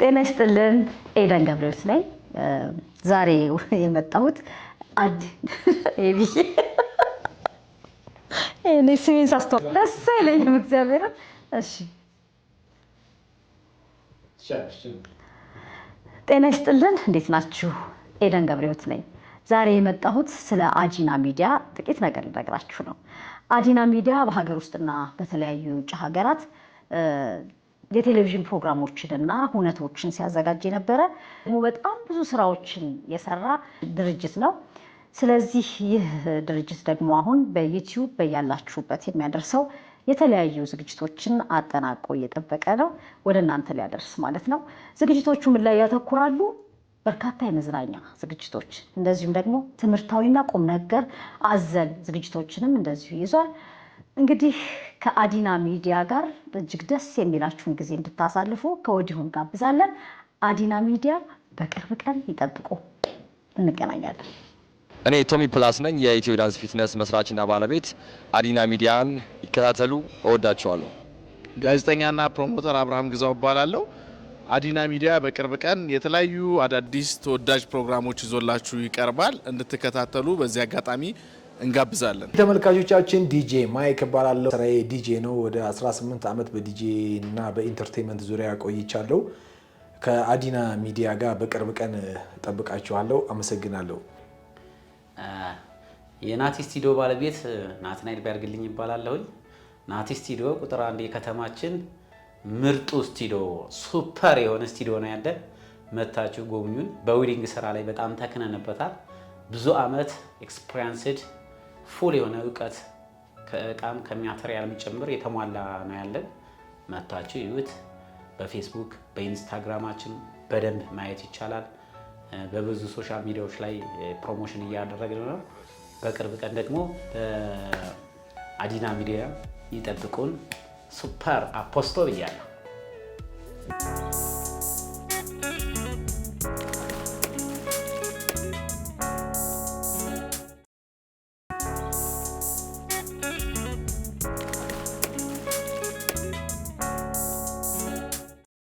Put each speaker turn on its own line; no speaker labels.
ጤና ይስጥልን ኤደን ገብረስ ነኝ። ዛሬ የመጣሁት ኤቢ እኔ ስሜን ሳስተዋውቅ ደስ አይለኝም እግዚአብሔር። እሺ ጤና ይስጥልን እንዴት ናችሁ? ኤደን ገብረስ ነኝ። ዛሬ የመጣሁት ስለ አጂና ሚዲያ ጥቂት ነገር ልነግራችሁ ነው። አጂና ሚዲያ በሀገር ውስጥና በተለያዩ ውጭ ሀገራት የቴሌቪዥን ፕሮግራሞችንና ሁነቶችን ሲያዘጋጅ የነበረ በጣም ብዙ ስራዎችን የሰራ ድርጅት ነው። ስለዚህ ይህ ድርጅት ደግሞ አሁን በዩቲዩብ በያላችሁበት የሚያደርሰው የተለያዩ ዝግጅቶችን አጠናቆ እየጠበቀ ነው፣ ወደ እናንተ ሊያደርስ ማለት ነው። ዝግጅቶቹ ምን ላይ ያተኩራሉ? በርካታ የመዝናኛ ዝግጅቶች እንደዚሁም ደግሞ ትምህርታዊና ቁም ነገር አዘል ዝግጅቶችንም እንደዚሁ ይዟል። እንግዲህ ከአጂና ሚዲያ ጋር እጅግ ደስ የሚላችሁን ጊዜ እንድታሳልፉ ከወዲሁ እንጋብዛለን። አጂና ሚዲያ በቅርብ ቀን ይጠብቁ። እንገናኛለን።
እኔ ቶሚ ፕላስ ነኝ፣ የኢትዮ ዳንስ ፊትነስ መስራችና ባለቤት። አጂና ሚዲያን ይከታተሉ፣ እወዳችኋለሁ።
ጋዜጠኛና ፕሮሞተር አብርሃም ግዛው እባላለሁ። አጂና ሚዲያ በቅርብ ቀን የተለያዩ አዳዲስ ተወዳጅ ፕሮግራሞች ይዞላችሁ ይቀርባል። እንድትከታተሉ በዚህ አጋጣሚ እንጋብዛለን።
ተመልካቾቻችን ዲጄ ማይክ እባላለሁ። ስራዬ ዲጄ ነው። ወደ 18 ዓመት በዲጄ እና በኢንተርቴንመንት ዙሪያ ቆይቻለሁ። ከአጂና ሚዲያ ጋር በቅርብ ቀን ጠብቃችኋለሁ። አመሰግናለሁ።
የናቲ ስቱዲዮ ባለቤት ናትናኤል ቢያርግልኝ ይባላለሁኝ። ናቲ ስቱዲዮ ቁጥር 1 የከተማችን ምርጡ ስቱዲዮ፣ ሱፐር የሆነ ስቱዲዮ ነው ያለን። መታችሁ ጎብኙን። በዊዲንግ ስራ ላይ በጣም ተክነንበታል። ብዙ አመት ኤክስፒሪየንስድ ፉል የሆነ እውቀት ከእቃም ከማቴሪያልም ጭምር የተሟላ ነው ያለን። መታችሁ ይዩት። በፌስቡክ በኢንስታግራማችን በደንብ ማየት ይቻላል። በብዙ ሶሻል ሚዲያዎች ላይ ፕሮሞሽን እያደረግን ነው። በቅርብ ቀን ደግሞ አጂና ሚዲያ ይጠብቁን። ሱፐር አፖስቶ ብያለሁ።